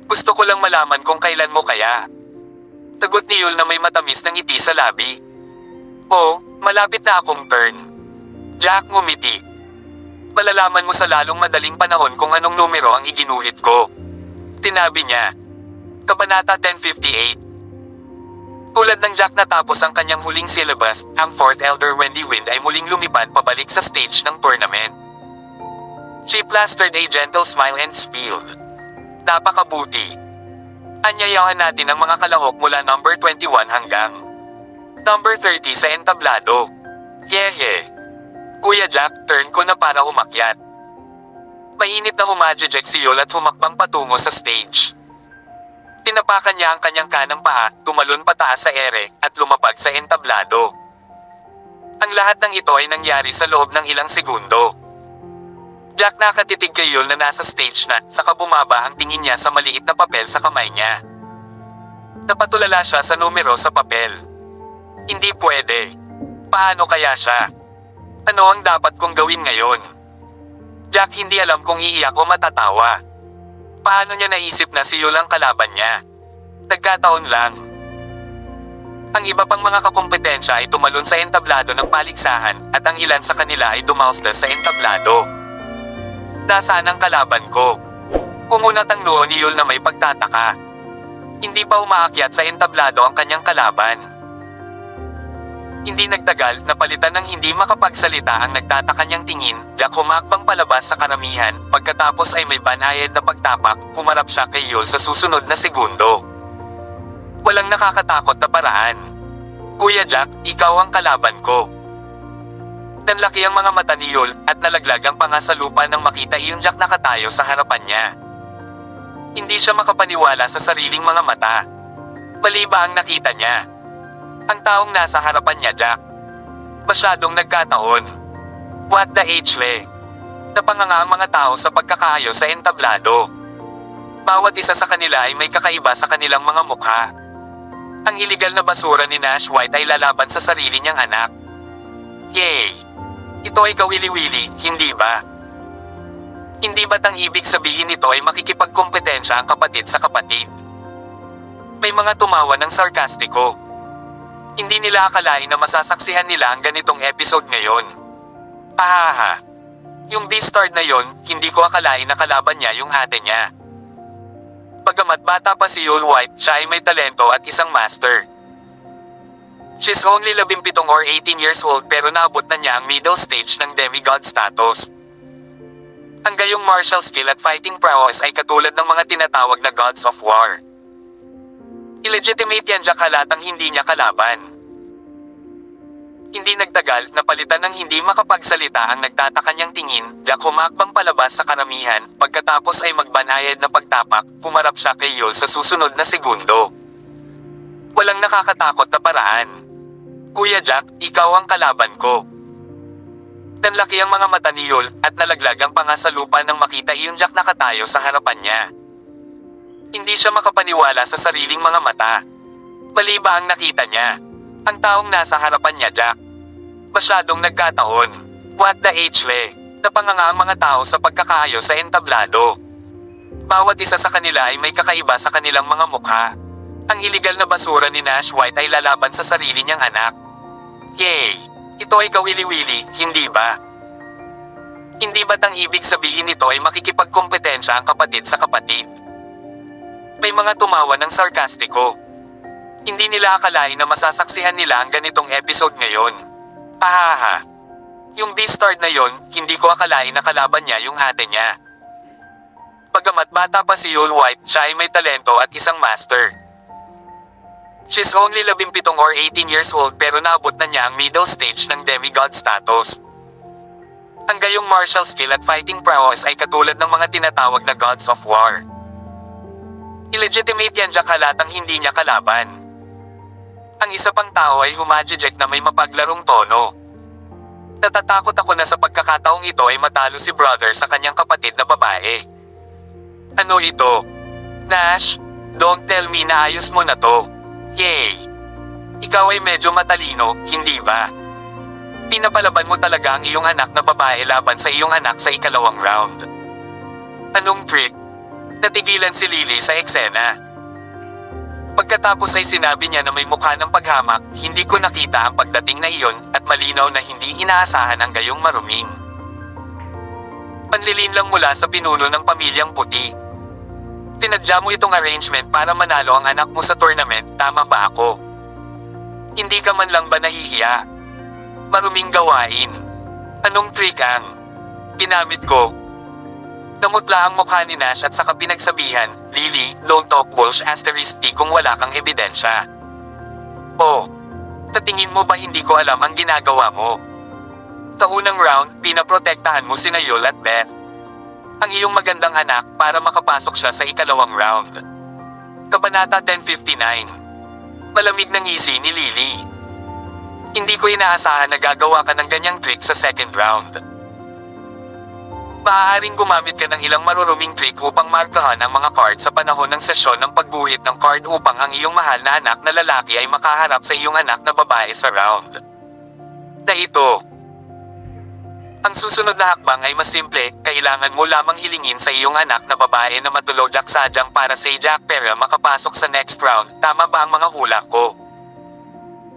Speaker 2: Gusto ko lang malaman kung kailan mo kaya. Sagot ni Yul na may matamis na ngiti sa labi. Oh, malapit na akong turn. Jack ngumiti. Malalaman mo sa lalong madaling panahon kung anong numero ang iginuhit ko. Tinabi niya. Kabanata 1058. Tulad ng Jack natapos ang kanyang huling syllabus, ang 4th Elder Wendy Wind ay muling lumipad pabalik sa stage ng tournament. She plastered a gentle smile and spilled. Napakabuti. Anyayahan natin ang mga kalahok mula number 21 hanggang number 30 sa entablado. Yehe. Kuya Jack, turn ko na para umakyat. Mainit na humajejek si Yul at humakbang patungo sa stage. Tinapakan niya ang kanyang kanang paa, tumalon pataas sa ere, at lumapag sa entablado. Ang lahat ng ito ay nangyari sa loob ng ilang segundo. Jack nakatitig kay Yul na nasa stage na, saka bumaba ang tingin niya sa maliit na papel sa kamay niya. Napatulala siya sa numero sa papel. Hindi pwede. Paano kaya siya? Ano ang dapat kong gawin ngayon? Jack hindi alam kung iiyak o matatawa. Paano niya naisip na si Yul ang kalaban niya? Nagkataon lang. Ang iba pang mga kakompetensya ay tumalon sa entablado ng paligsahan, at ang ilan sa kanila ay dumausda sa entablado. Nasaan ang kalaban ko? Umunat ang noo ni Yul na may pagtataka. Hindi pa umaakyat sa entablado ang kanyang kalaban. Hindi nagtagal, napalitan ng hindi makapagsalita ang nagtataka niyang tingin. Jack humakbang palabas sa karamihan, pagkatapos ay may banayad na pagtapak, humarap siya kay Yul sa susunod na segundo. Walang nakakatakot na paraan. Kuya Jack, ikaw ang kalaban ko. Nanlaki ang mga mata ni Yul, at nalaglag ang panga sa lupa nang makita iyon Jack nakatayo sa harapan niya. Hindi siya makapaniwala sa sariling mga mata. Mali ba ang nakita niya? Ang taong nasa harapan niya, Jack. Masyadong nagkataon. What the H-le? Napanganga ang mga tao sa pagkakaayos sa entablado. Bawat isa sa kanila ay may kakaiba sa kanilang mga mukha. Ang iligal na basura ni Nash White ay lalaban sa sarili niyang anak. Yay! Ito ay kawili-wili, hindi ba? Hindi ba't ang ibig sabihin nito ay makikipagkompetensya ang kapatid sa kapatid? May mga tumawa ng sarkastiko. Hindi nila akalain na masasaksihan nila ang ganitong episode ngayon. Ahaha. Yung Beastard na yon, hindi ko akalain na kalaban niya yung ate niya. Bagamat bata pa si Yul White, siya ay may talento at isang master. She's only 17 or 18 years old pero naabot na niya ang middle stage ng demigod status. Ang gayong martial skill at fighting prowess ay katulad ng mga tinatawag na gods of war. Illegitimate yan Jack halatang hindi niya kalaban. Hindi nagtagal, napalitan ng hindi makapagsalita ang nagtataka niyang tingin. Jack humakbang palabas sa karamihan, pagkatapos ay magbanayad na pagtapak, humarap siya kay Yul sa susunod na segundo. Walang nakakatakot na paraan. Kuya Jack, ikaw ang kalaban ko. Nanlaki ang mga mata ni Yul, at nalaglag ang panga sa lupa nang makita iyon Jack nakatayo sa harapan niya. Hindi siya makapaniwala sa sariling mga mata. Mali ba ang nakita niya? Ang taong nasa harapan niya, Jack. Masyadong nagkataon. What the H-le? Napanganga ang mga tao sa pagkakaayos sa entablado. Bawat isa sa kanila ay may kakaiba sa kanilang mga mukha. Ang iligal na basura ni Nash White ay lalaban sa sarili niyang anak. Yay! Ito ay kawili-wili, hindi ba? Hindi ba't ang ibig sabihin nito ay makikipagkompetensya ang kapatid sa kapatid? May mga tumawa ng sarkastiko. Hindi nila akalain na masasaksihan nila ang ganitong episode ngayon. Ahaha. Yung Beastard na yon, hindi ko akalain na kalaban niya yung ate niya. Bagamat bata pa si Yul White, siya ay may talento at isang master. She's only 17 or 18 years old pero naabot na niya ang middle stage ng demigod status. Ang gayong martial skill at fighting prowess ay katulad ng mga tinatawag na gods of war. Illegitimate yan Jack halatang hindi niya kalaban. Ang isa pang tao ay humajejek na may mapaglarong tono. Natatakot ako na sa pagkakataong ito ay matalo si brother sa kanyang kapatid na babae. Ano ito? Nash, don't tell me na ayos mo na to. Yay! Ikaw ay medyo matalino, hindi ba? Pinapalaban mo talaga ang iyong anak na babae laban sa iyong anak sa ikalawang round. Anong trick? Natigilan si Lily sa eksena. Pagkatapos ay sinabi niya na may mukha ng paghamak, hindi ko nakita ang pagdating na iyon at malinaw na hindi inaasahan ang gayong maruming. Panlilin lang mula sa pinuno ng pamilyang puti. Tinadya mo itong arrangement para manalo ang anak mo sa tournament, tama ba ako? Hindi ka man lang ba nahihiya? Maruming gawain. Anong trick ang ginamit ko? Namutla ang mukha ni Nash at saka pinagsabihan, Lily, don't talk bullsh *T kung wala kang ebidensya. Oh, sa tingin mo ba hindi ko alam ang ginagawa mo? Sa unang round, pinaprotektahan mo sina Yul at Beth. Ang iyong magandang anak para makapasok siya sa ikalawang round. Kabanata 1059. Malamig ng ngisi ni Lily. Hindi ko inaasahan na gagawa ka ng ganyang trick sa second round. Maaaring gumamit ka ng ilang maruruming trick upang markahan ang mga card sa panahon ng sesyon ng pagguhit ng card upang ang iyong mahal na anak na lalaki ay makaharap sa iyong anak na babae sa round na ito. Ang susunod na hakbang ay mas simple, kailangan mo lamang hilingin sa iyong anak na babae na matulog sadyang para sa Jack para makapasok sa next round, tama ba ang mga hula ko?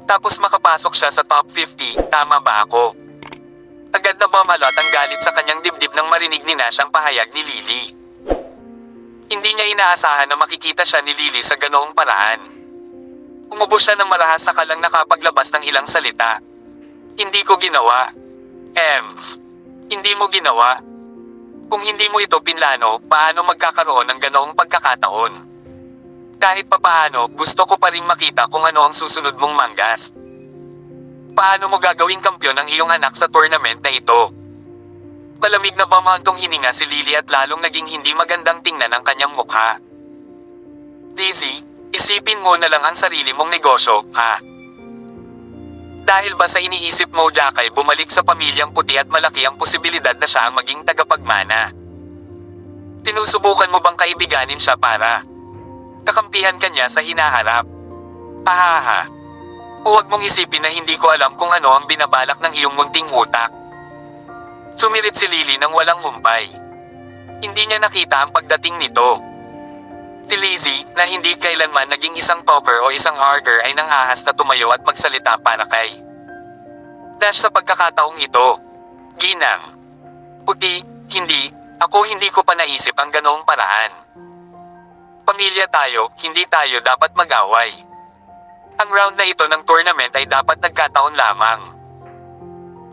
Speaker 2: Tapos makapasok siya sa top 50, tama ba ako? Agad na bumalot ang galit sa kanyang dibdib nang marinig ni Nash ang pahayag ni Lily. Hindi niya inaasahan na makikita siya ni Lily sa ganoong paraan. Umubo siya ng marahas saka lang nakapaglabas ng ilang salita. Hindi ko ginawa. Hindi mo ginawa. Kung hindi mo ito pinlano, paano magkakaroon ng ganoong pagkakataon? Kahit papaano, gusto ko pa ring makita kung ano ang susunod mong manggas. Paano mo gagawing kampiyon ang iyong anak sa tournament na ito? Malamig na bamantong hininga si Lily at lalong naging hindi magandang tingnan ang kanyang mukha. Lizzie, isipin mo na lang ang sarili mong negosyo, ha? Dahil ba sa iniisip mo, Jack, ay bumalik sa pamilyang puti at malaki ang posibilidad na siya ang maging tagapagmana? Tinusubukan mo bang kaibiganin siya para kakampihan kanya sa hinaharap? Ahaha. Huwag mong isipin na hindi ko alam kung ano ang binabalak ng iyong munting utak. Sumirit si Lily nang walang humpay. Hindi niya nakita ang pagdating nito. Si Lizzie, na hindi kailanman naging isang topper o isang arger, ay nangahas na tumayo at magsalita para kay Dash sa pagkakataong ito. Ginang. Puti, hindi ko pa naisip ang ganoong paraan. Pamilya tayo, hindi tayo dapat mag-away. Ang round na ito ng tournament ay dapat nagkataon lamang.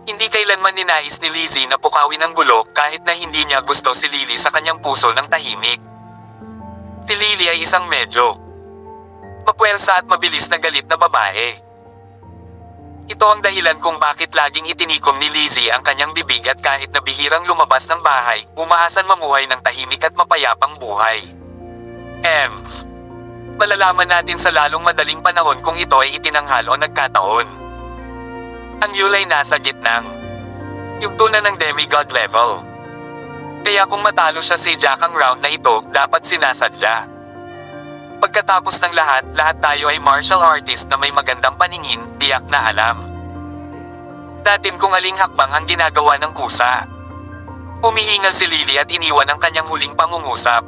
Speaker 2: Hindi kailanman ninais ni Lizzie na pukawin ang gulo kahit na hindi niya gusto si Lily sa kanyang puso ng tahimik. Si Lily ay isang medyo mapuwersa at mabilis na galit na babae. Ito ang dahilan kung bakit laging itinikom ni Lizzie ang kanyang bibig at kahit na bihirang lumabas ng bahay, umaasan mamuhay ng tahimik at mapayapang buhay. Malalaman natin sa lalong madaling panahon kung ito ay itinanghal o nagkataon. Ang Yule ay nasa gitnang yugto na ng demigod level. Kaya kung matalo siya si Jack ang round na ito, dapat sinasadya. Pagkatapos ng lahat tayo ay martial artist na may magandang paningin, tiyak na alam natin kung aling hakbang ang ginagawa ng kusa. Humihingal si Lily at iniwan ang kanyang huling pangungusap.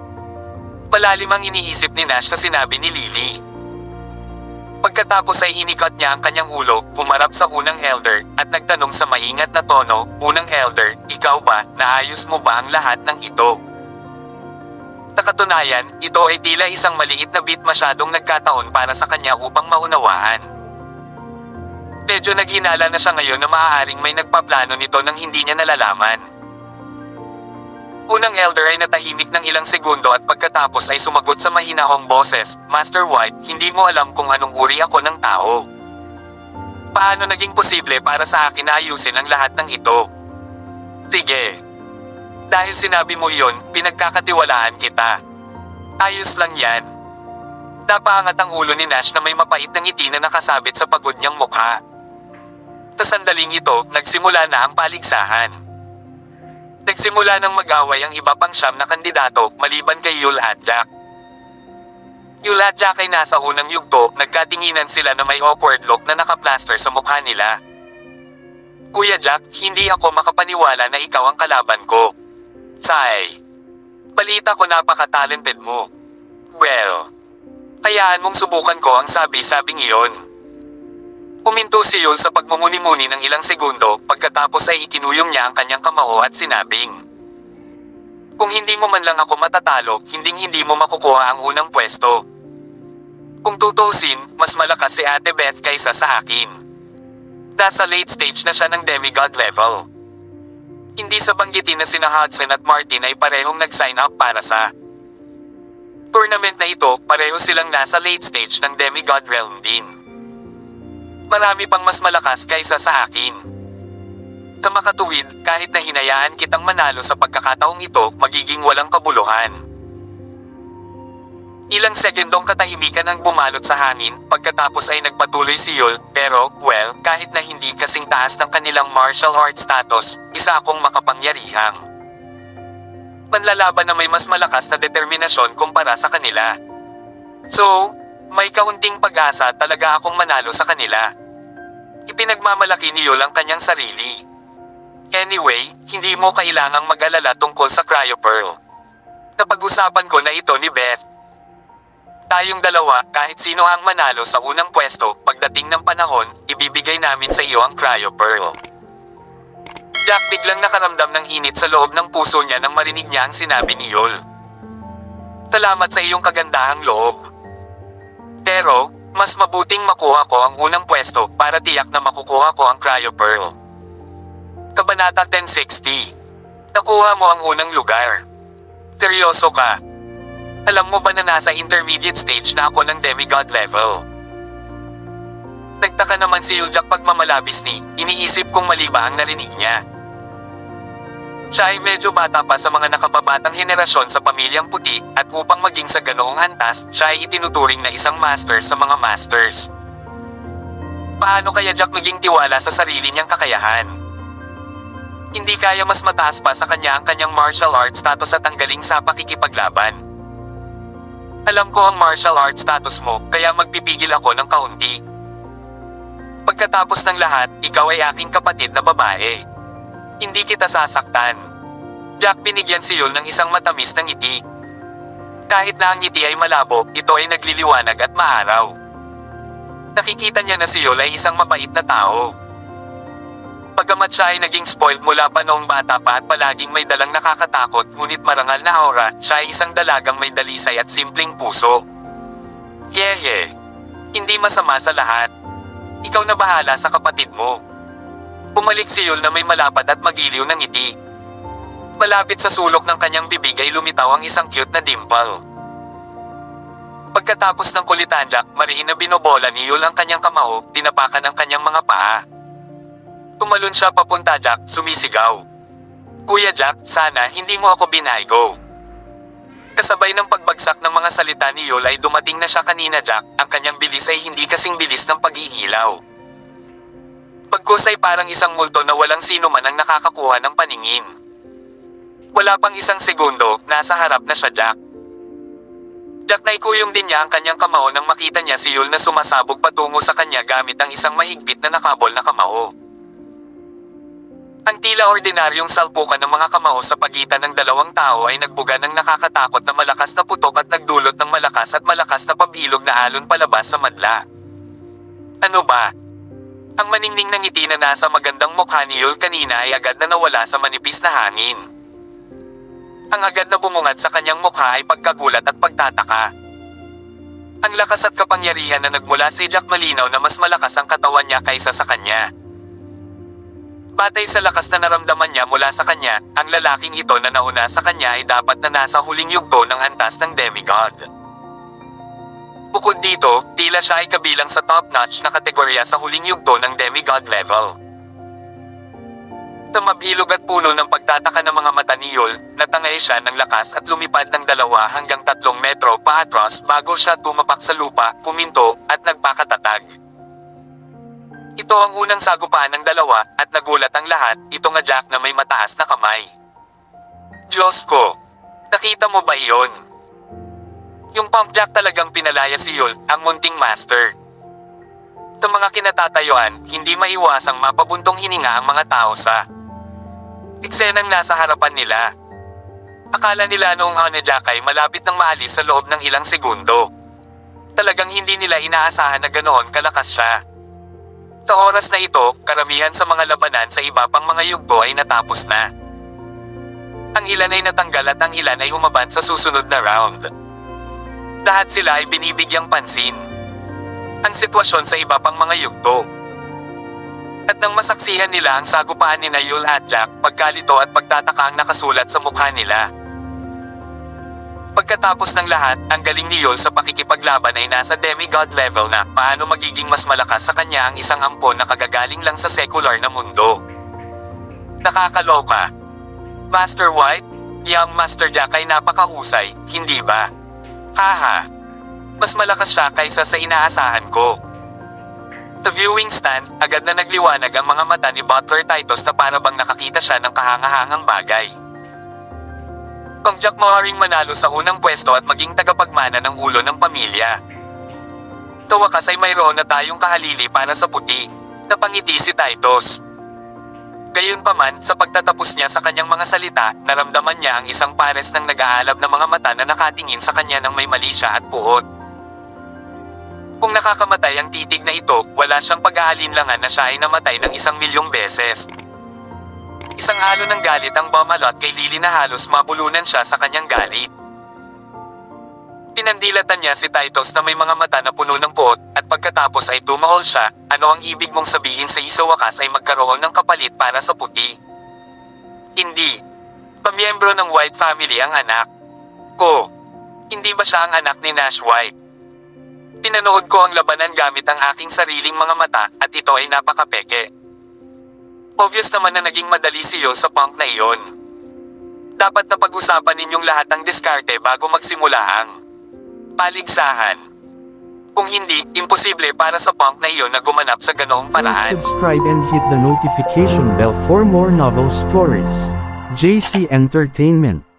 Speaker 2: Malalim ang iniisip ni Nash sa sinabi ni Lily. Pagkatapos ay inikat niya ang kanyang ulo, humarap sa unang elder, at nagtanong sa maingat na tono, "Unang elder, ikaw ba, naayos mo ba ang lahat ng ito?" Sa katunayan, ito ay tila isang maliit na bit masyadong nagkataon para sa kanya upang maunawaan. Medyo naghinala na siya ngayon na maaaring may nagpaplano nito nang hindi niya nalalaman. Unang elder ay natahimik ng ilang segundo at pagkatapos ay sumagot sa mahinahong boses, "Master White, hindi mo alam kung anong uri ako ng tao. Paano naging posible para sa akin na ayusin ang lahat ng ito? Sige. Dahil sinabi mo iyon, pinagkakatiwalaan kita. Ayos lang yan." Napaangat ang ulo ni Nash na may mapait na ngiti na nakasabit sa pagod niyang mukha. Sa sandaling ito, nagsimula na ang paligsahan. Nagsimula ng mag-away ang iba pang siyam na kandidato, maliban kay Yule at Jack. Yule at Jack ay nasa unang yugto, nagkatinginan sila na may awkward look na nakaplaster sa mukha nila. "Kuya Jack, hindi ako makapaniwala na ikaw ang kalaban ko. Say, balita ko napaka-talented mo. Well, hayaan mong subukan ko ang sabi-sabing iyon." Uminto si Yule sa pagmumuni-muni ng ilang segundo, pagkatapos ay ikinuyom niya ang kanyang kamao at sinabing, "Kung hindi mo man lang ako matatalo, hindi mo makukuha ang unang pwesto. Kung tutuusin, mas malakas si Ate Beth kaysa sa akin. Nasa late stage na siya ng demigod level. Hindi sa banggitin na sina Hudson at Martin ay parehong nag-sign up para sa tournament na ito, pareho silang nasa late stage ng demigod realm din. Marami pang mas malakas kaysa sa akin. Sa makatuwid, kahit na hinayaan kitang manalo sa pagkakataong ito, magiging walang kabuluhan." Ilang sekundong katahimikan ang bumalot sa hangin, pagkatapos ay nagpatuloy si Yule, "Pero, well, kahit na hindi kasing taas ng kanilang martial arts status, isa akong makapangyarihang manlalaban na may mas malakas na determinasyon kumpara sa kanila. So, may kaunting pag-asa talaga akong manalo sa kanila." Ipinagmamalaki ni Yule ang kanyang sarili. "Anyway, hindi mo kailangang mag-alala tungkol sa Cryo Pearl. Napag-usapan ko na ito ni Beth. Tayong dalawa, kahit sino ang manalo sa unang pwesto, pagdating ng panahon, ibibigay namin sa iyo ang Cryo Pearl." Jack biglang nakaramdam ng init sa loob ng puso niya nang marinig niya ang sinabi ni Yule. Salamat sa iyong kagandahang loob. Pero, mas mabuting makuha ko ang unang pwesto para tiyak na makukuha ko ang Cryo Pearl. Kabanata 1060. Nakuha mo ang unang lugar. Seryoso ka? Alam mo ba na nasa intermediate stage na ako ng demigod level? Nagtaka naman si Yuljak pagmamalabis ni, iniisip kong mali ba ang narinig niya. Siya ay medyo bata pa sa mga nakababatang henerasyon sa pamilyang puti at upang maging sa ganoong antas, siya ay itinuturing na isang master sa mga masters. Paano kaya Jack maging tiwala sa sarili niyang kakayahan? Hindi kaya mas mataas pa sa kanya ang kanyang martial arts status at ang galing sa pakikipaglaban. Alam ko ang martial arts status mo, kaya magpipigil ako ng kaunti. Pagkatapos ng lahat, ikaw ay aking kapatid na babae. Hindi kita sasaktan. Jack, binigyan si Yul ng isang matamis na ngiti. Kahit na ang ngiti ay malabo, ito ay nagliliwanag at maaraw. Nakikita niya na si Yul ay isang mabait na tao. Bagamat siya ay naging spoiled mula pa noong bata pa at palaging may dalang nakakatakot ngunit marangal na aura, siya ay isang dalagang may dalisay at simpleng puso. Hehe. Hindi masama sa lahat. Ikaw na bahala sa kapatid mo. Bumalik si Yul na may malapad at magiliw ng ngiti. Malapit sa sulok ng kanyang bibig ay lumitaw ang isang cute na dimple. Pagkatapos ng kulitan Jack, mariin na binobola ni Yul ang kanyang kamao, tinapakan ang kanyang mga paa. Tumalon siya papunta Jack, sumisigaw. Kuya Jack, sana hindi mo ako binaygo. Kasabay ng pagbagsak ng mga salita ni Yul ay dumating na siya kanina Jack, ang kanyang bilis ay hindi kasing bilis ng pag-iilaw. Pagkus ay parang isang multo na walang sino man ang nakakakuha ng paningin. Wala pang isang segundo, nasa harap na siya Jack. Jack naikuyom din niya ang kanyang kamao nang makita niya si Yul na sumasabog patungo sa kanya gamit ang isang mahigpit na nakabol na kamao. Ang tila ordinaryong salpukan ng mga kamao sa pagitan ng dalawang tao ay nagbuga ng nakakatakot na malakas na putok at nagdulot ng malakas na pabilog na alon palabas sa madla. Ano ba? Ang maningning na ngiti na nasa magandang mukha ni Yul kanina ay agad na nawala sa manipis na hangin. Ang agad na bumungad sa kanyang mukha ay pagkagulat at pagtataka. Ang lakas at kapangyarihan na nagmula si Jack malinaw na mas malakas ang katawan niya kaysa sa kanya. Batay sa lakas na naramdaman niya mula sa kanya, ang lalaking ito na nauna sa kanya ay dapat na nasa huling yugto ng antas ng demigod. Bukod dito, tila siya ay kabilang sa top-notch na kategorya sa huling yugto ng demigod level. Sa mabilog at puno ng pagtataka ng mga mata ni Yul, natangay siya ng lakas at lumipad ng 2 hanggang 3 metro paatras bago siya tumapak sa lupa, puminto, at nagpakatatag. Ito ang unang sagupaan ng 2 at nagulat ang lahat, ito nga Jack na may mataas na kamay. Diyos ko! Nakita mo ba iyon? Yung Pump Jack talagang pinalaya si Yul, ang munting master. Sa mga kinatatayuan, hindi maiwasang mapabuntong hininga ang mga tao sa eksenang nasa harapan nila. Akala nila noong Jack ay malapit nang maalis sa loob ng ilang segundo. Talagang hindi nila inaasahan na ganoon kalakas siya. Sa oras na ito, karamihan sa mga labanan sa iba pang mga yugto ay natapos na. Ang ilan ay natanggal at ang ilan ay umaban sa susunod na round. Lahat sila ay binibigyang pansin. Ang sitwasyon sa iba pang mga yugto. At nang masaksihan nila ang sagupaan ni Yul at Jack, pagkalito at pagtataka ang nakasulat sa mukha nila. Pagkatapos ng lahat, ang galing ni Yul sa pakikipaglaban ay nasa demigod level na, paano magiging mas malakas sa kanya ang isang ampon na kagagaling lang sa secular na mundo. Nakakaloka. Master White, yung Master Jack ay napakahusay, hindi ba? Haha. Mas malakas siya kaysa sa inaasahan ko. Sa viewing stand, agad na nagliwanag ang mga mata ni Butler Titus na para bang nakakita siya ng kahangahangang bagay. Kung Jack maaaring manalo sa unang pwesto at maging tagapagmana ng ulo ng pamilya. Sa wakas ay mayroon na tayong kahalili para sa puti. Napangiti si Titus. Gayunpaman, sa pagtatapos niya sa kanyang mga salita, naramdaman niya ang isang pares ng nag-aalab na mga mata na nakatingin sa kanya ng may mali siya at puot. Kung nakakamatay ang titig na ito, wala siyang pag-aalinlangan na siya ay namatay ng 1,000,000 beses. Isang halo ng galit ang bumalot kay Lily na halos mabulunan siya sa kanyang galit. Pinandilatan niya si Titus na may mga mata na puno ng puot, at pagkatapos ay tumahol siya. Ano ang ibig mong sabihin sa wakas ay magkaroon ng kapalit para sa puti? Hindi. Pamiyembro ng White family ang anak ko. Hindi ba siya ang anak ni Nash White? Pinanood ko ang labanan gamit ang aking sariling mga mata, at ito ay napakapeke. Obvious naman na naging madali siyo sa punk na iyon. Dapat na pag-usapan ninyong lahat ang diskarte bago magsimula ang paligsahan. Kung hindi, imposible para sa punk na iyon na gumanap sa ganoong
Speaker 1: Please
Speaker 2: paraan.
Speaker 1: subscribe and hit the notification bell for more novel stories. JC Entertainment.